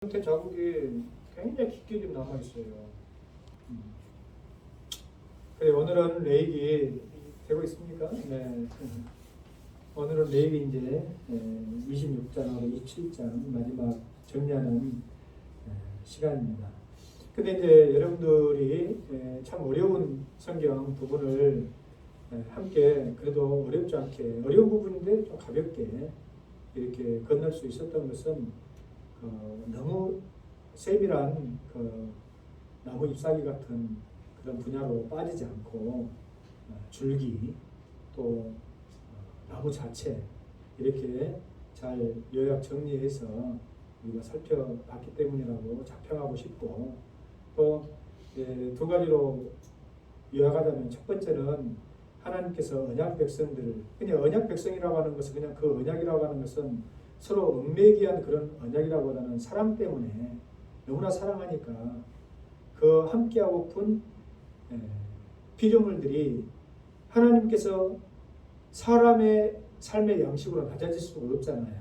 형태 자국이 굉장히 깊게 좀 남아 있어요. 그래 오늘은 레이기 되고 있습니까? 네. 오늘은 레이기 이제 26장하고 27장 마지막 정리하는 시간입니다. 근데 이제 여러분들이 참 어려운 성경 부분을 함께 그래도 어렵지 않게 어려운 부분인데 좀 가볍게 이렇게 건널 수 있었던 것은 너무 세밀한 나무 잎사귀 같은 그런 분야로 빠지지 않고 줄기 또 나무 자체 이렇게 잘 요약 정리해서 우리가 살펴봤기 때문이라고 자평하고 싶고 또 두 가지로 요약하자면 첫 번째는 하나님께서 언약 백성들을 그냥 언약 백성이라고 하는 것은 그냥 그 언약이라고 하는 것은 서로 은밀기한 그런 언약이라보다는 사랑 때문에 너무나 사랑하니까 그 함께하고픈 피조물들이 하나님께서 사람의 삶의 양식으로 낮아질 수가 없잖아요.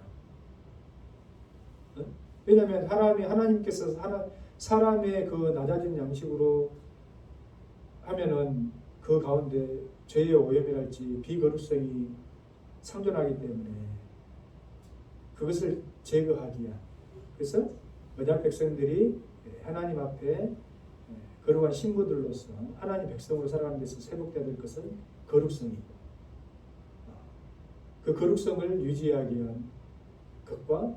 왜냐하면 하나님께서 사람의 그 낮아진 양식으로 하면은 그 가운데 죄의 오염이랄지 비거룩성이 상존하기 때문에 그것을 제거하기 위한 그래서 언약 백성들이 하나님 앞에 거룩한 신부들로서 하나님 백성으로 살아가는 데서 회복되어야 될 것은 거룩성이고 그 거룩성을 유지하기 위한 것과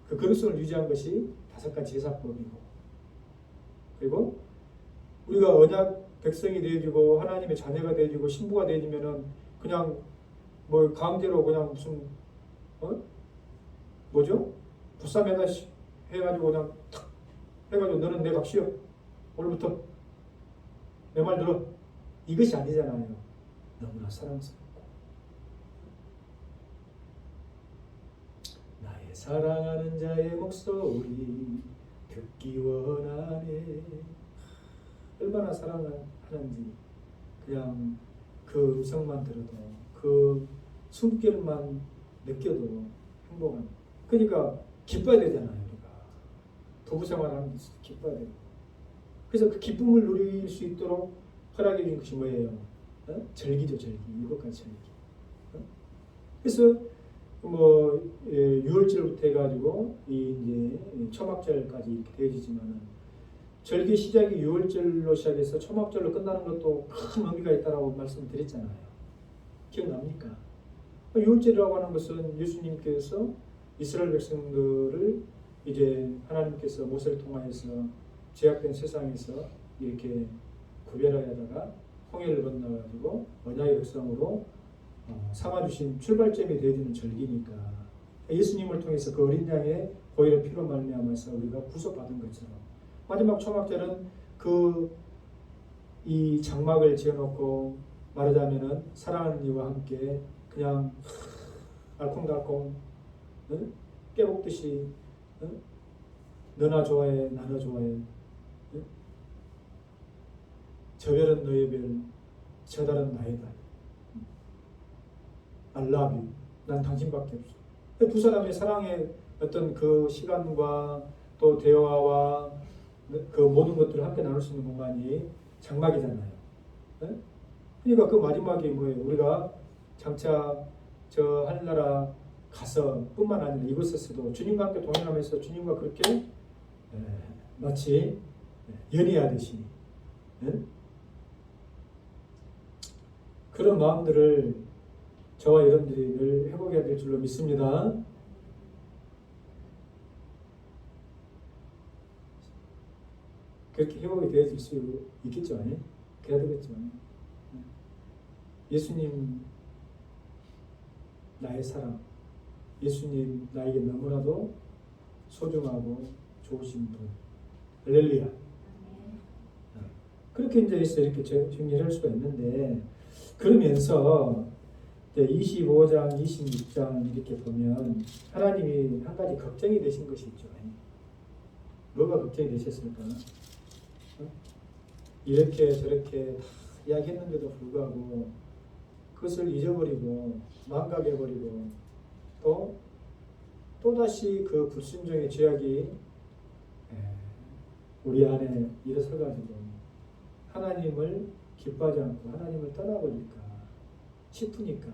그 거룩성을 유지한 것이 5가지 제사법이고 그리고 우리가 언약 백성이 되어지고 하나님의 자녀가 되어지고 신부가 되어지면은 그냥 뭐 강제로 그냥 무슨 뭐죠? 부싸매다 해가지고 그냥 탁 해가지고 너는 내 각시여 오늘부터 내 말 들어 이것이 아니잖아요. 너무나 사랑스럽고 나의 사랑하는 자의 목소리 듣기 원하네. 얼마나 사랑하는지 그냥 그 음성만 들어도 그 숨결만 느껴도 행복한 그러니까 기뻐야 되잖아요. 우리가 부부생활하는 데서 기뻐야 되고 그래서 그 기쁨을 누릴 수 있도록 허락해 준 것이 뭐예요? 절기죠. 절기. 7가지 절기. 그래서 뭐 6월절부터 해가지고 이제 초막절까지 이렇게 되어지지만은 절기 시작이 6월절로 시작해서 초막절로 끝나는 것도 큰 의미가 있다라고 말씀드렸잖아요. 기억납니까? 6월절이라고 하는 것은 예수님께서 이스라엘 백성들을 이제 하나님께서 모세를 통하여서 제약된 세상에서 이렇게 구별하여다가 홍해를 건너가지고 언약의 백성으로 삼아주신 출발점이 되어지는 절기니까 예수님을 통해서 그 어린 양의 보혈의 피로 말미암아서 우리가 구속받은 것처럼 마지막 초막절은 이 장막을 지어놓고 말하자면은 사랑하는 이와 함께 그냥 알콩달콩 깨먹듯이 너나 좋아해 나나 좋아해 저 별은 너의 별 저 달은 나의 달 I love you 난 당신밖에 없어. 두 사람의 사랑의 어떤 그 시간과 또 대화와 그 모든 것들을 함께 나눌 수 있는 공간이 장막이잖아요. 그러니까 그 마지막이 뭐예요? 우리가 장차 저 하늘나라 가서 뿐만 아니라 이곳에서도 주님과 함께 동행하면서 주님과 그렇게 마치 연애하듯이 그런 마음들을 저와 여러분들이 늘 회복해야 될 줄로 믿습니다. 그렇게 회복이 되어질 수 있겠죠. 그래야 되겠죠. 예수님 나의 사랑 예수님 나에게 너무나도 소중하고 좋으신 분 할렐루야. 그렇게 이제 이렇게 정리를 할 수가 있는데 그러면서 25장, 26장 이렇게 보면 하나님이 한 가지 걱정이 되신 것이 있죠. 뭐가 걱정이 되셨을까? 이렇게 저렇게 다 이야기했는데도 불구하고 그것을 잊어버리고 망각해버리고 또다시 그 불순종의 죄악이 우리 안에 일어서가지고 하나님을 기뻐하지 않고 하나님을 떠나버릴까 싶으니까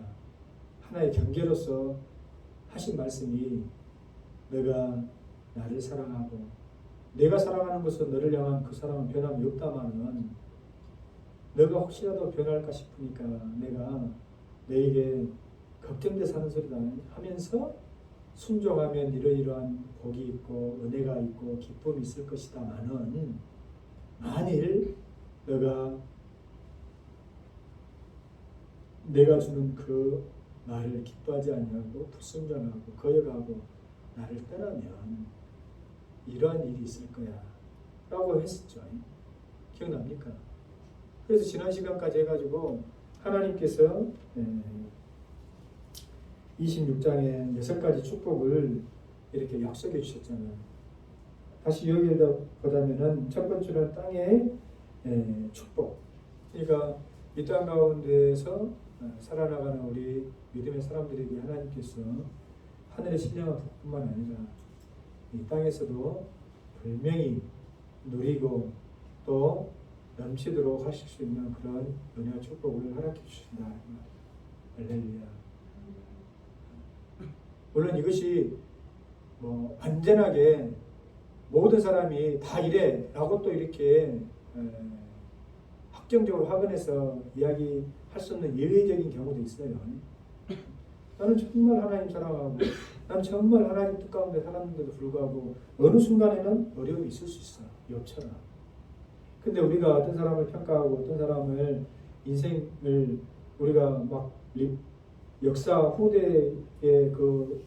하나의 경계로서 하신 말씀이 너가 나를 사랑하고 내가 사랑하는 것은 너를 향한 그 사랑은 변함이 없다마는 너가 혹시라도 변할까 싶으니까 내가 너에게 걱정돼서 하는 소리다 하면서 순종하면 이러이러한 복이 있고 은혜가 있고 기쁨이 있을 것이다마는 만일 너가 내가 주는 그 말을 기뻐하지 아니하고 불순종하고 거역하고 나를 떠나면 이러한 일이 있을 거야 라고 했었죠. 기억납니까? 그래서 지난 시간까지 해가지고 하나님께서 26장에 6가지 축복을 이렇게 약속해 주셨잖아요. 다시 여기에다 보자면은 첫 번째는 땅의 축복. 그러니까 이 땅 가운데에서 살아나가는 우리 믿음의 사람들에게 하나님께서 하늘의 신령한 복뿐만 아니라 이 땅에서도 분명히 누리고 또 넘치도록 하실 수 있는 그런 은혜와 축복을 허락해 주신다. 할렐루야. 물론 이것이 뭐 완전하게 모든 사람이 다 이래 라고 또 이렇게 확정적으로 확언해서 이야기할 수 없는 예외적인 경우도 있어요. 나는 정말 하나님 사랑하고 나는 정말 하나님 뜻 가운데 살았는데도 불구하고 어느 순간에는 어려움이 있을 수 있어. 욥처럼. 근데 우리가 어떤 사람을 평가하고 어떤 사람을 인생을 우리가 막 역사 후대의 그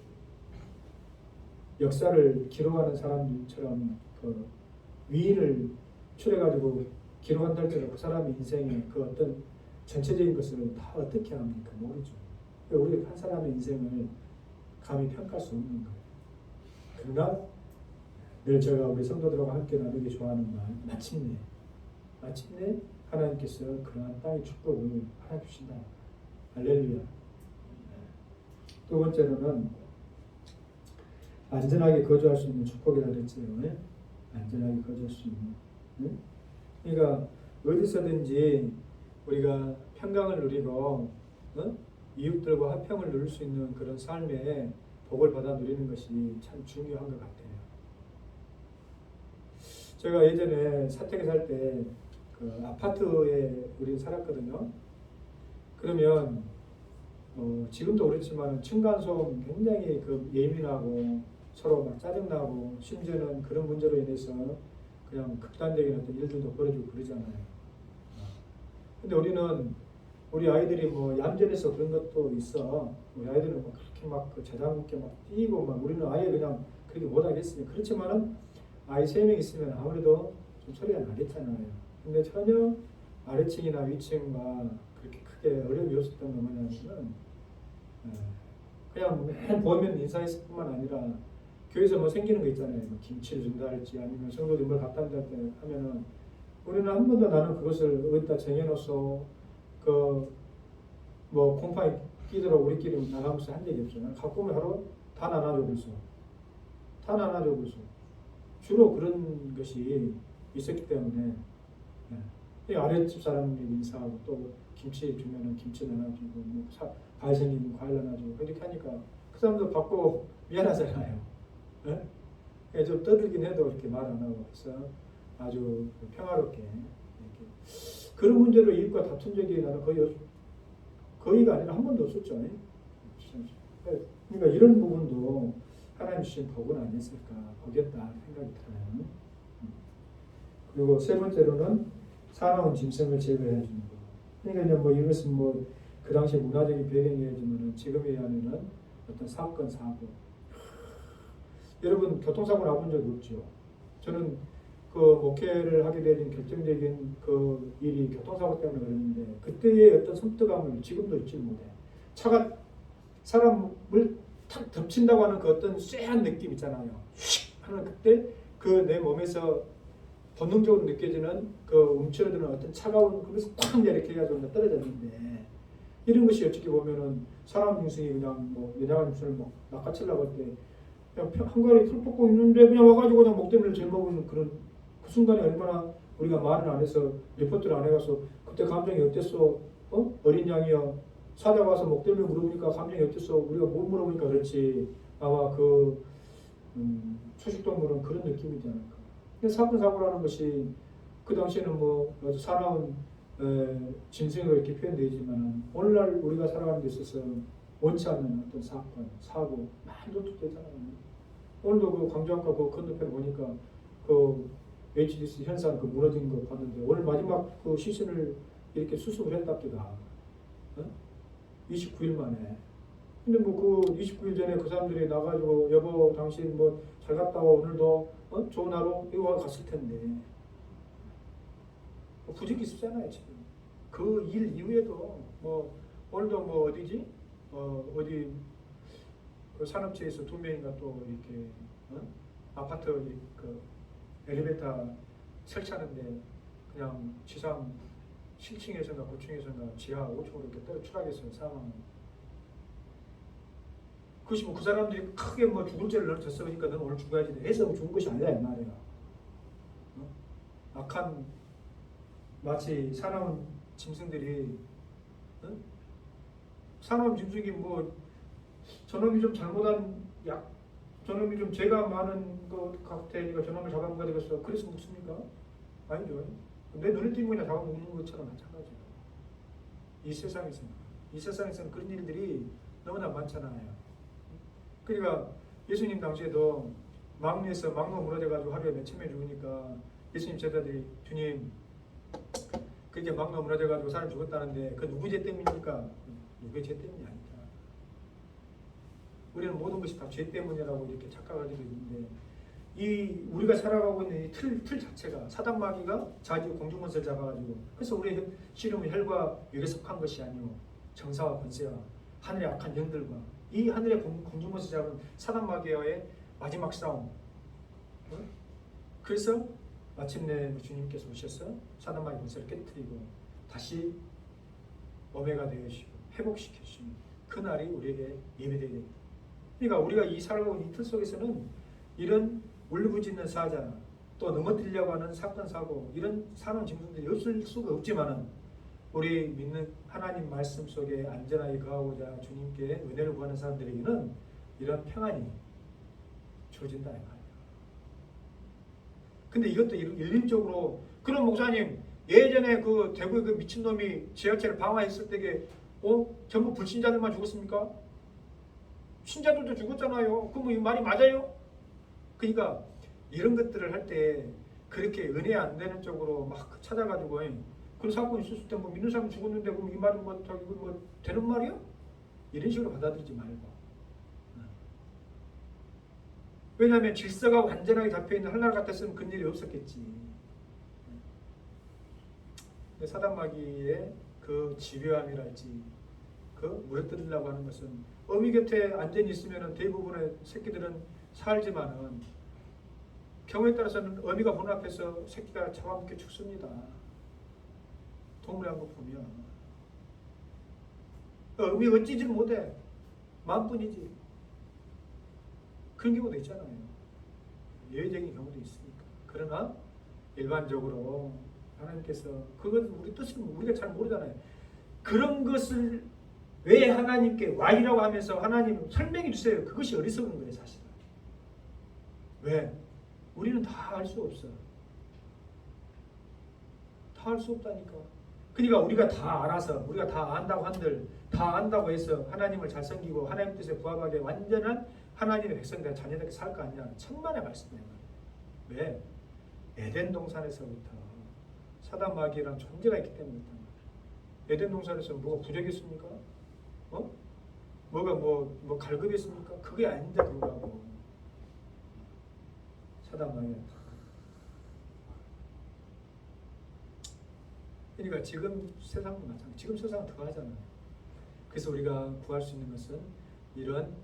역사를 기록하는 사람들처럼 그 위인을 추려가지고 기록한다 할지라도 그 사람의 인생의 그 어떤 전체적인 것을 다 어떻게 합니까? 모르죠. 우리 한 사람의 인생을 감히 평가할 수 없는 거예요. 그러나 늘 제가 우리 성도들과 함께 나누기 좋아하는 말, 마침내 하나님께서 그러한 땅의 축복을 하나 주신다. 할렐루야. 두 번째로는 안전하게 거주할 수 있는 축복이라고 그랬죠. 안전하게 거주할 수 있는. 그러니까 어디서든지 우리가 평강을 누리고 이웃들과 화평을 누릴 수 있는 그런 삶에 복을 받아 누리는 것이 참 중요한 것 같아요. 제가 예전에 사택에 살 때 그 아파트에 우리 살았거든요. 그러면 지금도 그렇지만 층간소음 굉장히 그 예민하고 서로 막 짜증나고 심지어는 그런 문제로 인해서 그냥 극단적인 어떤 일들도 벌어지고 그러잖아요. 근데 우리는 우리 아이들이 뭐 얌전해서 그런 것도 있어. 우리 아이들은 막 그렇게 막 그 자장롭게 막 뛰고 막 우리는 아예 그냥 그렇게 못하겠으니 그렇지만은 아이 3명 있으면 아무래도 좀 소리가 나겠잖아요. 근데 전혀 아래층이나 위층과 그렇게 크게 어려움이 없었던 건 뭐냐면은 그냥 맨 보면 인사했을 뿐만 아니라 교회에서 뭐 생기는 거 있잖아요. 뭐 김치를 준다 할지 아니면 성도들 뭘 갖다 준다 할지 하면은 우리는 한 번도 나는 그것을 어디다 쟁여놓어서 그 뭐 곰팡이 끼도록 우리끼리 나가면서 한 적이 없죠. 갖고 오면 바로 다 나눠줘 벌써. 다 나눠줘 벌써. 주로 그런 것이 있었기 때문에 아랫집 사람들이 인사하고 또 김치 주면은 김치 나눠주고 뭐 과일 생기면 과일 나눠주고 그렇게 하니까 그 사람도 받고 미안하잖아요. 네? 좀 떠들긴 해도 이렇게 말 안 하고 해서 아주 평화롭게 이렇게 그런 문제로 이웃과 다툰 적이 나는 거의가 아니라 한 번도 없었죠. 그러니까 이런 부분도 하나님 주신 복은 아니었을까, 복이었다 생각이 들어요. 그리고 세 번째로는 사나운 짐승을 제거해 주는 거. 그러니까 이제 뭐 이것은 뭐 그 당시 문화적인 배경이지만은 지금에 하면은 어떤 사건 사고. 여러분 교통사고 나본 적 없죠? 저는 그 목회를 하게 된 결정적인 그 일이 교통사고 때문에 그랬는데 그때의 어떤 섬뜩함을 지금도 잊지 못해. 차가 사람을 탁 덮친다고 하는 그 어떤 쎄한 느낌 있잖아요. 휙 하는 그때 그 내 몸에서 본능적으로 느껴지는 그 움츠러드는 어떤 차가운 그것이 탁 이렇게 해가지고 떨어졌는데 이런 것이 어떻게 보면은 사람 중생이 그냥 뭐 연약한 중생을 뭐 낚아채려고 할 때 그냥 한가리 풀 뽑고 있는데 그냥 와가지고 그냥 목대미를 짊어지는 그런 그 그 순간에 얼마나 우리가 말을 안 해서 리포트를 안 해가서 그때 감정이 어땠어? 어린 양이야. 사자 와서 목 때문에 물어보니까 감정이 어땠어? 우리가 못 물어보니까 그렇지. 아마 그 초식동물은 그런 느낌이지 않을까. 근데 사건 사고라는 것이 그 당시에는 뭐 아주 사나운 짐승으로 이렇게 표현되지만 오늘날 우리가 살아가는 데 있어서 원치 않는 어떤 사건, 사고 많이 노출되잖아요. 오늘도 그 광주학과 그 건너편에 보니까 그 HDC 현상 그 무너진 거 봤는데 오늘 마지막 그 시신을 이렇게 수습을 했답니다. 29일 만에. 근데 뭐 그 29일 전에 그 사람들이 나가지고 여보 당신 뭐 잘 갔다 와 오늘도 좋은 하루 이거 갔을 텐데 뭐 부적이 있었잖아요 지금. 그 일 이후에도 뭐 오늘도 뭐 어디지? 어디 그 산업체에서 2명인가 또 이렇게 아파트 그 엘리베이터 설치하는데 그냥 지상 7층에서인가 9층에서인가 지하 5층으로 이렇게 떨어 추락해서 사망. 그것이 뭐 그 사람들이 크게 뭐 죽을 죄를 너는 졌어 그러니까 너는 오늘 죽어야지 해서 죽은 것이 아니라 이 말이야. 악한 마치 사나운 짐승들이 사나운 짐승이 뭐 저놈이 좀 잘못한 저놈이 좀 죄가 많은 것 같으니까 저놈을 잡아먹어야 되겠어. 그래서 먹습니까? 아니죠. 내 눈에 띄면 그냥 잡아먹는 것처럼 마찬가지예요. 이 세상에서는 그런 일들이 너무나 많잖아요. 그러니까 예수님 당시에도 망리에서 망로 무너져가지고 하루에 몇천 명 죽으니까 예수님 제자들이 주님 그게 망로 무너져가지고 사람 죽었다는데 그 누구 죄 때문입니까? 누구의 죄 때문이 아니다. 우리는 모든 것이 다 죄 때문이라고 이렇게 착각하기도 있는데 이 우리가 살아가고 있는 이 틀 자체가 사단 마귀가 자기 공중권세를 잡아가지고 그래서 우리의 씨름은 혈과 육에 속한 것이 아니오 정사와 권세와 하늘의 악한 영들과 이 하늘의 공중권세 잡은 사단 마귀와의 마지막 싸움. 그래서 마침내 주님께서 오셔서 사단 마귀 권세를 깨뜨리고 다시 어메가 되시고 회복시키시는 그날이 우리에게 예배되어야 됩니다. 그러니까 우리가 이 살아가고 있는 이 틀 속에서는 이런 울부짖는 사자 또 넘어뜨리려고 하는 사건 사고 이런 사나운 짐승들이 없을 수가 없지만은 우리 믿는 하나님 말씀 속에 안전하게 거하고자 주님께 은혜를 구하는 사람들에게는 이런 평안이 주어진다 이 말이에요. 근데 이것도 일림적으로 그런 목사님 예전에 그 대구의 그 미친놈이 지하철을 방화했을 때에 전부 불신자들만 죽었습니까? 신자들도 죽었잖아요. 그럼 이 말이 맞아요? 그러니까 이런 것들을 할 때 그렇게 은혜 안 되는 쪽으로 막 찾아가지고 그런 사건이 있었을 때 뭐 믿는 사람 죽었는데 그럼 이 말이 뭐 되는 말이야? 이런 식으로 받아들이지 말고. 왜냐하면 질서가 완전하게 잡혀있는 하늘 같았으면 그런 일이 없었겠지. 사단마귀의 그 집요함이랄지 그 무너뜨리려고 하는 것은 어미 곁에 안전히 있으면 대부분의 새끼들은 살지만은 경우에 따라서는 어미가 보는 앞에서 새끼가 잡아먹혀 죽습니다. 동물의 한국 보면 어미 어찌질 못해 마음뿐이지 그런 경우도 있잖아요. 예외적인 경우도 있으니까. 그러나 일반적으로 하나님께서 그건 우리 뜻을 우리가 잘 모르잖아요. 그런 것을 왜 하나님께 Y라고 하면서 하나님 설명해 주세요. 그것이 어리석은 거예요 사실은. 왜? 우리는 다 알 수 없어. 다 알 수 없다니까. 그러니까 우리가 다 알아서 우리가 다 안다고 한들 다 안다고 해서 하나님을 잘 섬기고 하나님 뜻에 부합하게 완전한 하나님의 백성들 자녀들에게 살 거 아니냐. 천만의 말씀이에요. 왜? 에덴 동산에서부터 사단 마귀라는 존재가 있기 때문이다. 에덴 동산에서 뭐가 부족했습니까? 뭐가 뭐 갈급했습니까? 그게 아닌데 불구하고 사단 마귀가 그러니까 지금 세상은 마찬가지. 지금 세상은 더 하잖아요. 그래서 우리가 구할 수 있는 것은 이런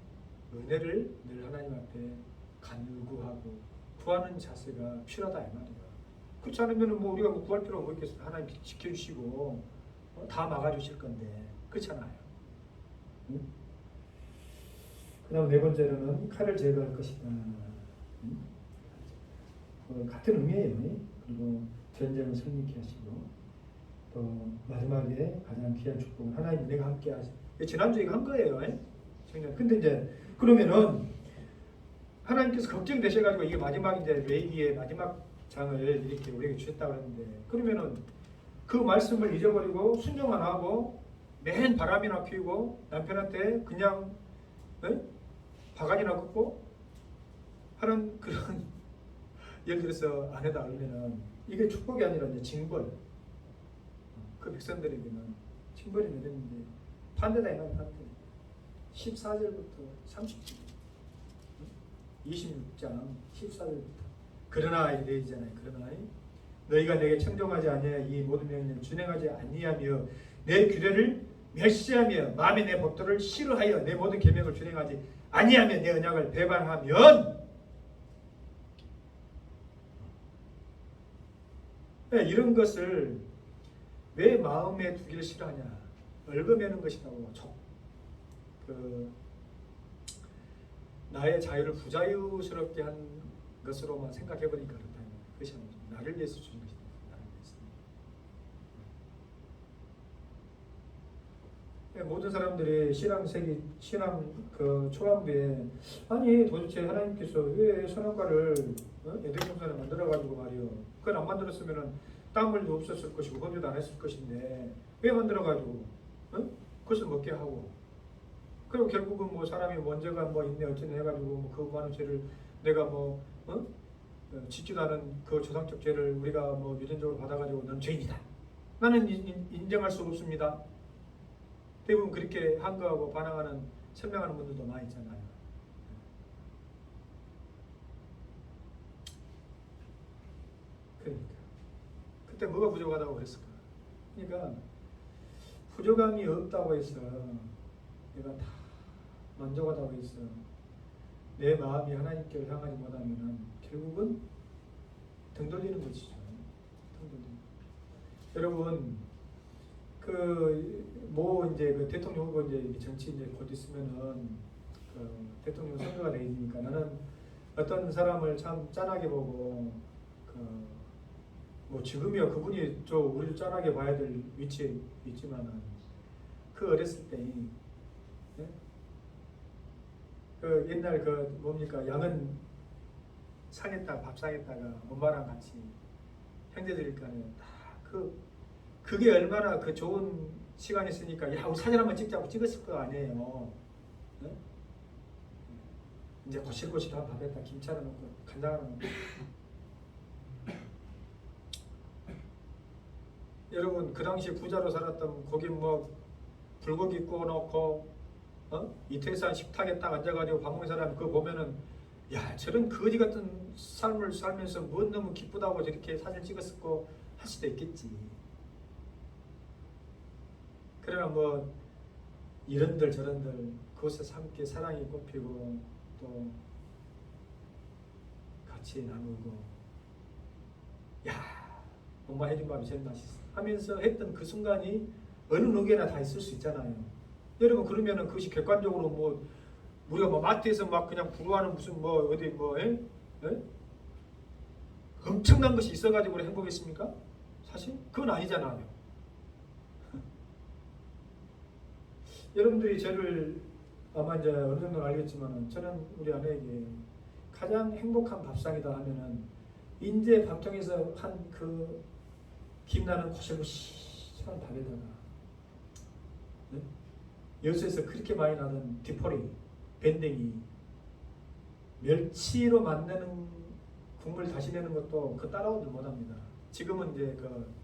은혜를 늘 하나님 앞에 간구하고 구하는 자세가 필요하다 이 말이에요. 그렇지 않으면 뭐 우리가 뭐 구할 필요가 뭐 있겠어요. 하나님 지켜주시고 다 막아주실 건데 그렇잖아요. 응? 그다음 네 번째로는 칼을 제거할 것이다. 같은 의미예요. 그리고 전쟁을 승리케 하시고 또 마지막에 가장 귀한 축복은 하나님 내가 함께 하시. 지난주에 이거 한 거예요. 청년. 근데 이제 그러면은 하나님께서 걱정되셔가지고 이게 마지막 이제 레이기의 마지막 장을 이렇게 우리에게 주셨다고 했는데 그러면은 그 말씀을 잊어버리고 순종 안 하고 맨 바람이나 피우고 남편한테 그냥 바가지나 긋고 하는 그런 예를 들어서 아내다 알면은 이게 축복이 아니라 이제 징벌. 그 백성들에게는 징벌이 내렸는데 반대다 이 말이야. 14절부터 30절 26장 14절부터 그러나 이 내리잖아요. 그러나 너희가 내게 청종하지 아니하여 이 모든 명령을 준행하지 아니하며 내 규례를 멸시하며 마음에 내 법도를 싫어하여 내 모든 계명을 준행하지 아니하며 내 언약을 배반하면 이런 것을 왜 마음에 두기를 싫어하냐? 얽어매는 것이라고 나의 자유를 부자유스럽게 한 것으로만 생각해버리니까 그렇다. 그것이 아니죠. 나를 위해서 주신 것이다. 나를 위해서. 모든 사람들이 신앙 그 초반부에 아니 도대체 하나님께서 왜 선악과를 에덴 동산에 만들어가지고 말이요. 그걸 안 만들었으면은 땅물도 없었을 것이고 번제도 안 했을 것인데 왜 만들어가지고 그것을 먹게 하고 그리고 결국은 뭐 사람이 먼저가 뭐 있네 어쩌네 해가지고 뭐 그 많은 죄를 내가 뭐 짓지도 않은 그 조상적 죄를 우리가 뭐 유전적으로 받아가지고 넌 죄인이다. 나는 인정할 수 없습니다. 대부분 그렇게 한거하고 반항하는 설명하는 분들도 많이 있잖아요. 그러니까 그때 뭐가 부족하다고 그랬을까? 그러니까 부족함이 없다고 해서 내가 다 만족하다고 해서 내 마음이 하나님께로 향하지 못하면은 결국은 등 돌리는 것이죠. 등 돌리는. 여러분 이제 그 대통령 후보 이제 정치 이제 곧 있으면은 그 대통령 선거가 되니까 나는 어떤 사람을 참 짠하게 보고 뭐 지금이야 그분이 우리를 짠하게 봐야 될 위치에 있지만은 그 어렸을 때 그 옛날 뭡니까 양은 상했다가 밥 상했다가 엄마랑 같이 형제들 간에 그게 얼마나 그 좋은 시간이 있으니까 야 우리 사진 한번 찍자고 찍었을 거 아니에요. 네? 이제 고실고실한 밥에다 김치 하나 넣고 간장 하나 넣고 여러분 그 당시 부자로 살았던 거기 뭐 불고기 구워 놓고 이태산 식탁에 딱 앉아가지고 밥 먹는 사람 그거 보면은 야 저런 거지 같은 삶을 살면서 뭐 너무 기쁘다고 저렇게 사진 찍었을 거 할 수도 있겠지. 그러나 뭐 이런들 저런들 그곳에서 함께 사랑이 꽃피고 또 같이 나누고 야 엄마 해준 밥이 제일 맛있어 하면서 했던 그 순간이 어느 누구에나 다 있을 수 있잖아요. 여러분 그러면은 그것이 객관적으로 뭐 우리가 뭐 마트에서 막 그냥 부러워하는 무슨 뭐 어디 뭐 엄청난 것이 있어가지고 행복했습니까? 사실 그건 아니잖아요. 여러분들이 저를 아마 이제 어느 정도 알겠지만은 저는 우리 아내에게 가장 행복한 밥상이다 하면은 인제 밥통에서 한 그 김나는 고슬고슬한 밥에다가 여수에서 그렇게 많이 나는 디포리, 밴댕이, 멸치로 만드는 국물 다시 내는 것도 그 따라오질 못합니다. 지금은 이제 그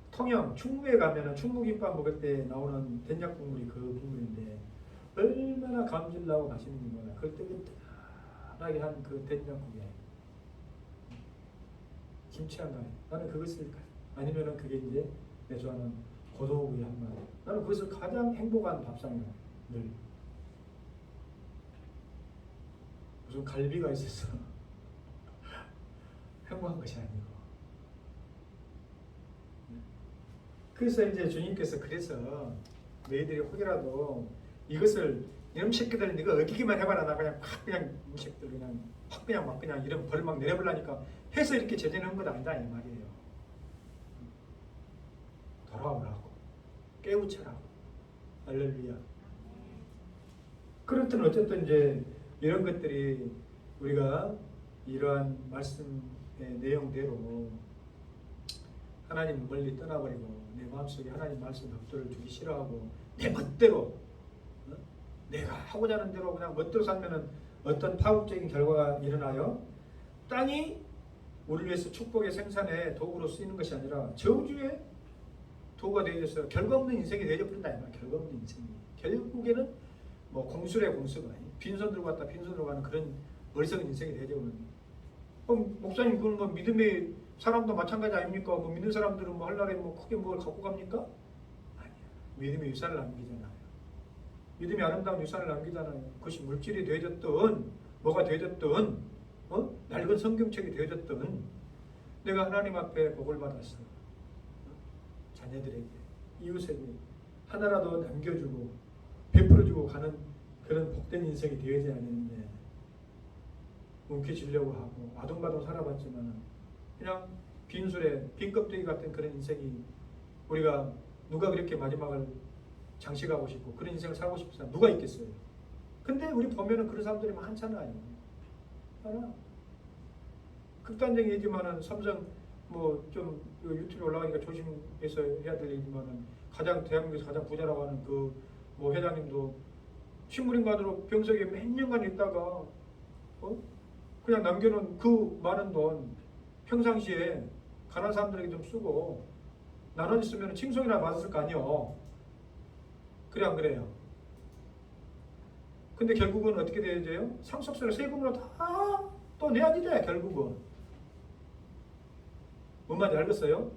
통영 충무에 가면은 충무김밥 먹을 때 나오는 된장 국물이 그 국물인데 얼마나 감질나고 맛있는지 몰라. 그걸 뜨끈뜨끈하게 한 그 된장국에 김치 한 마리. 나는 그것을 아니면은 그게 이제 내 좋아하는 고소구이 한 마리. 나는 그것을 가장 행복한 밥상이야. 늘 무슨 갈비가 있어서 행복한 것이 아니고. 그래서 이제 주님께서 그래서 너희들이 혹이라도 이것을 이놈 새끼들 네가 어기기만 해봐라. 나 그냥 확 그냥 이 새끼들 그냥 확 그냥 막 그냥 이런 벌을 막 내려버리니까 해서 이렇게 제재한 건 아니다 이 말이에요. 돌아오라고 깨우쳐라고. 할렐루야. 그렇든 어쨌든 이제 이런 것들이 우리가 이러한 말씀의 내용대로 하나님 멀리 떠나버리고 내 마음속에 하나님 말씀 벽돌을 주기 싫어하고 내 멋대로 내가 하고자 하는 대로 그냥 멋대로 살면은 어떤 파국적인 결과가 일어나요? 땅이 우리를 위해서 축복의 생산에 도구로 쓰이는 것이 아니라 저주의 도구가 되어져서 결과 없는 인생이 되어버린다 이 말. 결과 없는 인생이 결국에는 뭐 공수래 공수가 빈손 들고 갔다 빈손 들고 가는 그런 어리석은 인생이 되어버리는. 목사님 그건 뭐 믿음의 사람도 마찬가지 아닙니까? 뭐 믿는 사람들은 뭐 할날에 뭐 크게 뭘 갖고 갑니까? 아니야. 믿음의 유산을 남기잖아요. 믿음의 아름다운 유산을 남기잖아요. 그것이 물질이 되어졌든 뭐가 되어졌든 낡은 성경책이 되어졌든 내가 하나님 앞에 복을 받았어. 자녀들에게 이웃에게 하나라도 남겨주고 베풀어주고 가는 그런 복된 인생이 되어야지 않는데 움켜쥐려고 하고 아둥바둥 살아봤지만 그냥 빈술에 빈 껍데기 같은 그런 인생이 우리가 누가 그렇게 마지막을 장식하고 싶고 그런 인생을 살고 싶은 사람 누가 있겠어요? 근데 우리 보면은 그런 사람들이 많잖아요. 하나 극단적인 얘기지만은 삼성 뭐 좀 유튜브에 올라가니까 조심해서 해야 될 얘기지만은 가장 대한민국에서 가장 부자라고 하는 그 뭐 회장님도 식물인간으로 병석에 몇 년간 있다가 그냥 남겨놓은 그 많은 돈 평상시에 가난한 사람들에게 좀 쓰고 나눠줬으면 칭송이나 받았을 거 아니요. 그래 안 그래요? 근데 결국은 어떻게 되어져요? 상속세를 세금으로 다 또 내야 돼 결국은. 뭔 말인지 알겠어요?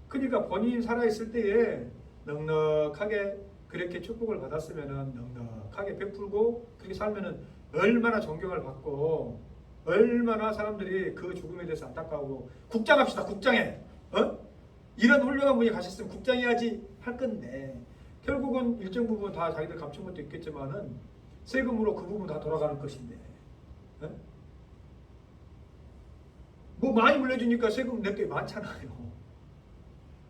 그러니까 본인이 살아있을 때에 넉넉하게 그렇게 축복을 받았으면은 넉넉하게 베풀고 그렇게 살면은 얼마나 존경을 받고 얼마나 사람들이 그 죽음에 대해서 안타까워하고 국장합시다. 국장에 이런 훌륭한 분이 가셨으면 국장해야지 할 건데 결국은 일정 부분 다 자기들 감춘 것도 있겠지만은 세금으로 그 부분 다 돌아가는 것인데 뭐 많이 물려주니까 세금 낼 게 많잖아요.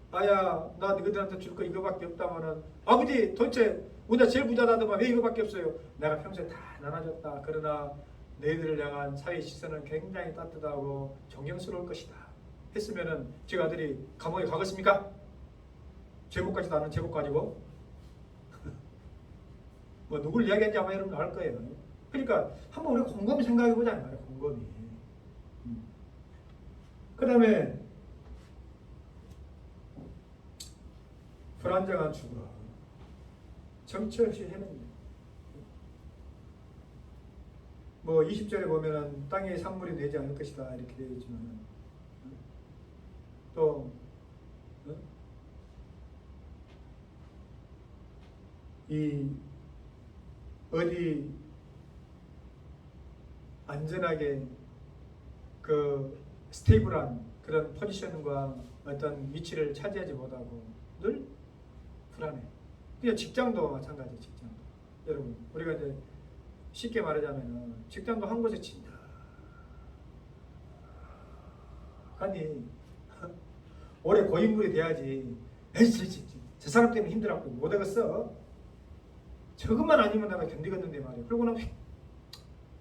아야 나 너희들한테 줄 거 이거밖에 없다마는 아버지 도대체 우리가 제일 부자다더만 왜 이거밖에 없어요? 내가 평소에 다 나눠줬다. 그러나 너희들을 향한 사회의 시선은 굉장히 따뜻하고 존경스러울 것이다 했으면은 제 아들이 감옥에 가겠습니까? 제목까지도 아는 제목 가지고 뭐 누굴 이야기하는지 아마 여러분 알 거예요. 그러니까 한번 우리가 곰곰이 생각해보자 이 말이에요. 곰곰이. 그 다음에 불안정한 죽음. 정처 없이 해냅니다. 뭐 20절에 보면은 땅의 산물이 되지 않을 것이다 이렇게 되어 있지만 또 이 어디 안전하게 그 스테이블한 그런 포지션과 어떤 위치를 차지하지 못하고 늘 불안해. 그냥 직장도 마찬가지. 직장도 여러분 우리가 이제 쉽게 말하자면 직장도 한 곳에 친다. 아니 올해 고인물이 돼야지. 에이 저 사람 때문에 힘들었고 못하겠어. 저것만 아니면 내가 견디겠는데 말이야. 그러고는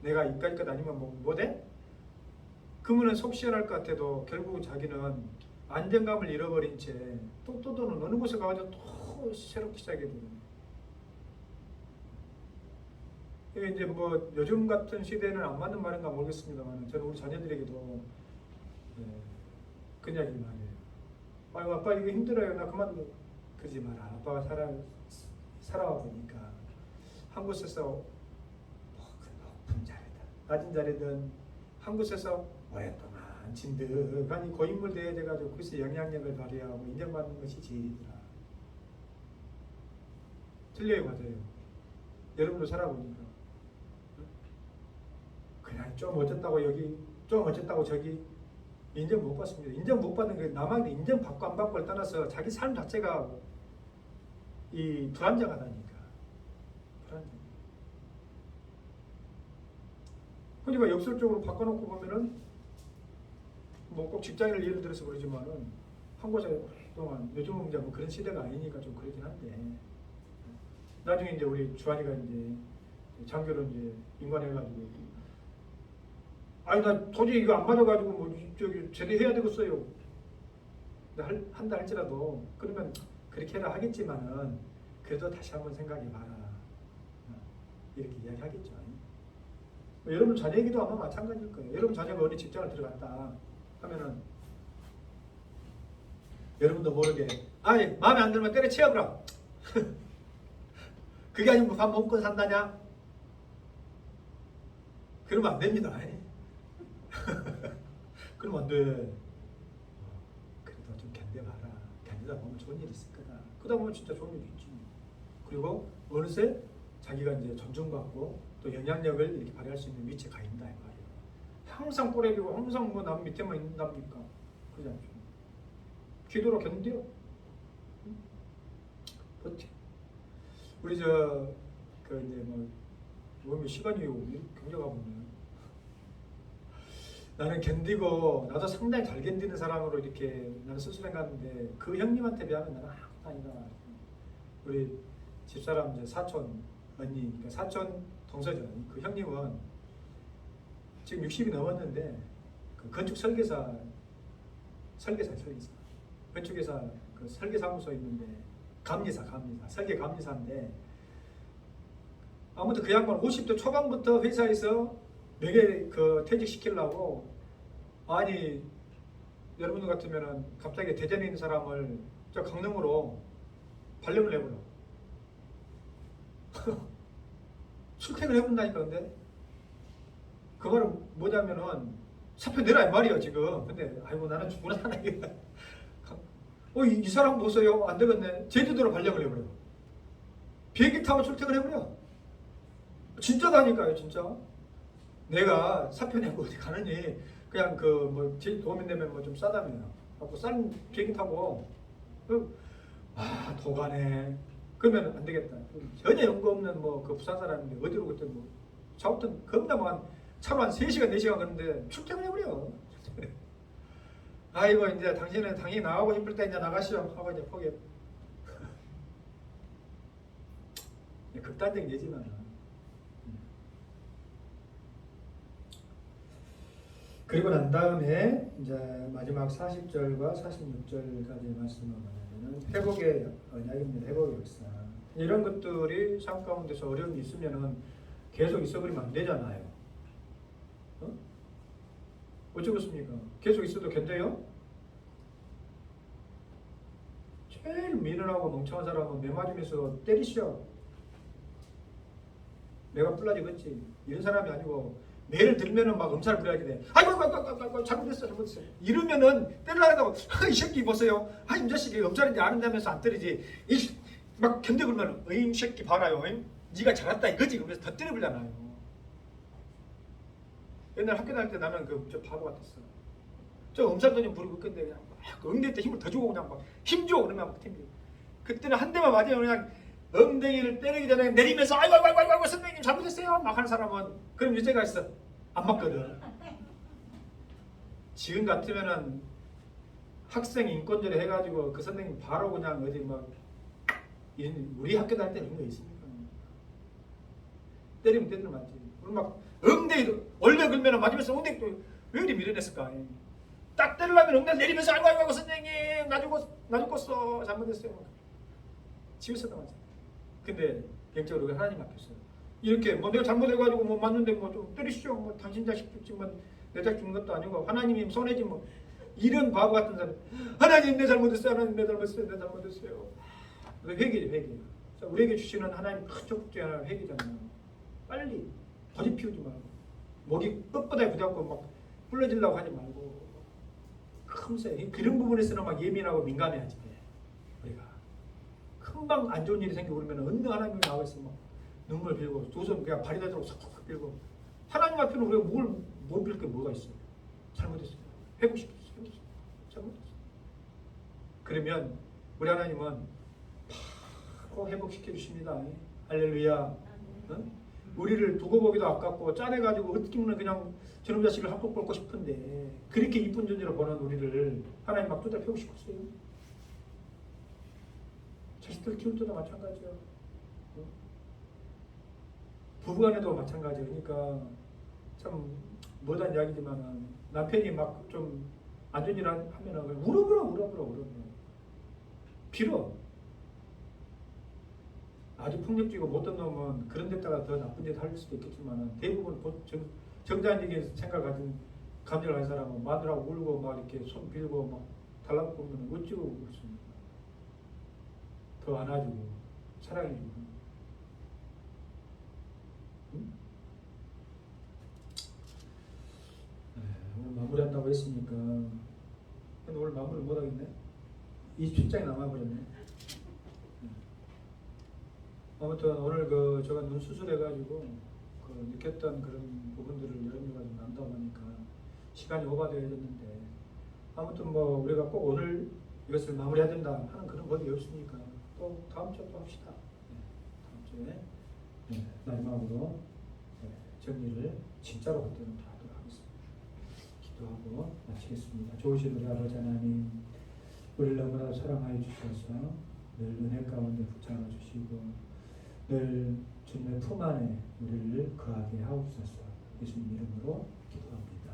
내가 이까짓 아니면 뭐 못해? 그러면 속 시원할 것 같아도 결국 자기는 안정감을 잃어버린 채 또 또는 어느 곳에 가가지고 또 새롭게 시작해야 되는. 이게 이제 뭐 요즘 같은 시대에는 안 맞는 말인가 모르겠습니다만 저는 우리 자녀들에게도 그냥 이 말이에요. 아유 아빠 이거 힘들어요. 나 그만. 그러지 마라. 아빠가 살아와 보니까 한 곳에서 높은 자리든 낮은 자리든 한 곳에서 오랫동안 진득하니 고인물 대해져가지고 거기서 영향력을 발휘하고 인정받는 것이 제일이더라. 틀려요 맞아요. 여러분도 살아보니까 그냥 좀 어쨌다고 여기 좀 어쨌다고 저기 인정 못 받습니다. 인정 못 받는 게 남한테 인정 받고 안 받고를 떠나서 자기 삶 자체가 이 불안정하다니까. 불안정. 그러니까 역설적으로 바꿔놓고 보면은 뭐 꼭 직장인을 예를 들어서 그러지만은 한 곳에 동안 요즘은 이제 뭐 그런 시대가 아니니까 좀 그렇긴 한데 나중에 이제 우리 주한이가 이제 장교로 이제 임관해가지고 아니 나 도저히 이거 안 맞아가지고 뭐 저기 제대해야 되겠어요. 한다 할지라도 그러면 그렇게 해라 하겠지만은 그래도 다시 한번 생각해봐라 이렇게 이야기하겠죠. 여러분 자녀에게도 아마 마찬가지일 거예요. 여러분 자녀가 어디 직장을 들어갔다 하면은 여러분도 모르게 아니 마음에 안 들면 때려치워버려. 그게 아니면 밥 먹고 산다냐? 그러면 안 됩니다. 그러면 안 돼. 그래도 좀 견뎌봐라. 견디다 보면 좋은 일이 있을 거다. 그러다 보면 진짜 좋은 일이 있지. 그리고 어느새 자기가 이제 존중받고 또 영향력을 이렇게 발휘할 수 있는 위치에 가 있다 이 말이에요. 항상 꼬레비고 항상 뭐 남 밑에만 있답니까? 그러지 않죠. 기도로 견뎌. 버텨. 우리 그 이제 뭐 시간이 경제가 보면 나는 견디고 나도 상당히 잘 견디는 사람으로 이렇게 나는 스스로 생각하는데 그 형님한테 비하면 나는 아무것도 아니다. 우리 집사람 이제 사촌 언니, 그러니까 사촌 동서죠. 그 형님은 지금 60이 넘었는데 그 건축 설계사 건축회사 그 설계사무소 있는데 감리사 설계 감리사인데 아무튼 그 양반 50대 초반부터 회사에서 명예 그 퇴직시키려고 아니 여러분들 같으면은 갑자기 대전에 있는 사람을 저 강릉으로 발령을 내버려. 출퇴근을 해본다니까. 근데 그 말은 뭐냐면은 사표 내라 이 말이야 지금. 근데 아이고 나는 죽구나. 이 사람 보세요. 안 되겠네. 제주도로 발령을 해버려. 비행기 타고 출퇴근을 해버려. 진짜다니까요 진짜. 내가 사표 내고 어디 가느니 그냥 그 뭐 도움이 되면 뭐 좀 싸다며요. 갖고 싼 비행기 타고 도가네. 그러면 안 되겠다. 전혀 연고 없는 뭐 그 부산 사람인데 어디로 그때 뭐 차부터 겁나 뭐 차로 한 3시간 4시간 가는데 출퇴근해버려. 아이고 이제 당신은 당연히 나가고 싶을 때 이제 나가시오 하고 이제 포기해. 극단적인 예지만. 그리고 난 다음에 이제 마지막 40절과 46절까지 말씀을 보면 회복의 언약입니다. 회복의 역사. 이런 것들이 삶 가운데서 어려움이 있으면은 계속 있어버리면 안 되잖아요. 어쩌겠습니까? 계속 있어도 견뎌요? 제일 미련하고 멍청한 사람은 매 맞으면서 때리시오. 내가 뿔나지겠지. 이런 사람이 아니고 매를 들면은 막 엄살 부려야게 돼. 아이고 잘못했어. 이러면은 때리려고 이 새끼 보세요. 이 자식이 엄살인지 아는다면서 안 때리지. 막 견뎌보면 이 새끼 봐라요. 네가 잘했다 이거지. 그러면서 더 때려버리잖아요. 옛날 학교 다닐 때 나는 저 바보 같았어. 저 엄살도 좀 부리고 근데 그냥 막 엉덩이 때 힘을 더 주고 그냥 막 힘줘 그러면 막 힘줘. 그때는 한 대만 맞으면 그냥 엉덩이를 때리기 전에 내리면서 아이고 선생님 잘못했어요 막 하는 사람은 그럼 유죄가 있어. 안 맞거든. 지금 같으면은 학생 인권제로 해가지고 그 선생님 바로 그냥 어디 막 우리 학교 다닐 때 이런 거 있습니까? 때리면 때리면 맞지. 그럼 막 엉덩이도 원래 그러면 맞으면서 엉덩이 또 왜 이리 밀어냈을까? 딱 때리려면 엉덩이 내리면서 아이고 선생님 나 죽었어 잘못했어요. 집에서도 맞아. 근데 영적으로 하나님 앞에서 이렇게 뭐 내가 잘못해가지고 뭐 맞는데 뭐 좀 때리시죠. 뭐 당신 자식 죽지만 내 자식 죽는 것도 아니고 하나님이 손해지 뭐 이런 바보 같은 사람. 하나님 내 잘못했어요. 하나님 내 잘못했어요. 회개지 회개. 우리에게 주시는 하나님 큰 축복 중에 하나가 회개잖아요. 빨리 거짓 피우지 말고 목이 뻣뻣하게 부잡고 막 불러지려고 하지 말고 금세 그런 부분에서는 막 예민하고 민감해야지 돼. 우리가 금방 안 좋은 일이 생기고 그러면 어느 하나님이 나와 있으면 막 눈물 빌고 두 손 그냥 발이 닿도록 쏙쏙 빌고 하나님 앞에는 우리가 뭘 빌 게 뭐가 있어? 잘못했어요. 회복시켰어요. 잘못했어요. 그러면 우리 하나님은 바로 회복시켜 주십니다. 할렐루야. 응? 우리를 두고 보기도 아깝고 짜내가지고 어떻게 보면 그냥 저놈 자식을 한복 볼고 싶은데 그렇게 이쁜 존재로 보는 우리를 하나님 막 두드려 패고 싶었어요. 자식들 키울 때도 마찬가지야. 부부간에도 마찬가지야. 그러니까 참 못한 이야기지만 남편이 막 좀 안 좋은 일 하면은 울어보라 빌어. 아주 폭력적이고 못된 놈은 그런 데다가 더 나쁜 짓 할 수도 있겠지만 대부분 정상적인 생각 가진 감정을 가진 사람은 마누라고 울고 막 이렇게 손 빌고 막 달라붙으면 어찌고 그렇습니까? 더 안아주고 사랑해주고. 응? 네, 오늘 마무리한다고 했으니까 근데 오늘 마무리 못하겠네. 27장이 남아버렸네. 아무튼 오늘 제가 눈 수술해가지고 느꼈던 그런 부분들을 여러분과 좀 나눈다 보니까 시간이 오바되어졌는데 아무튼 뭐 우리가 꼭 오늘 이것을 마무리해야 된다 하는 그런 법이 없으니까 또 다음 주에 또 합시다. 다음 주에 마지막으로 정리를 진짜로 그때는 다 하도록 하겠습니다. 기도하고 마치겠습니다. 좋으신 우리 아버지 하나님, 우리를 너무나 사랑하여 주셔서 늘 은혜 가운데 붙잡아 주시고 늘 주님의 품 안에 우리를 거하게 하옵소서. 예수님 이름으로 기도합니다.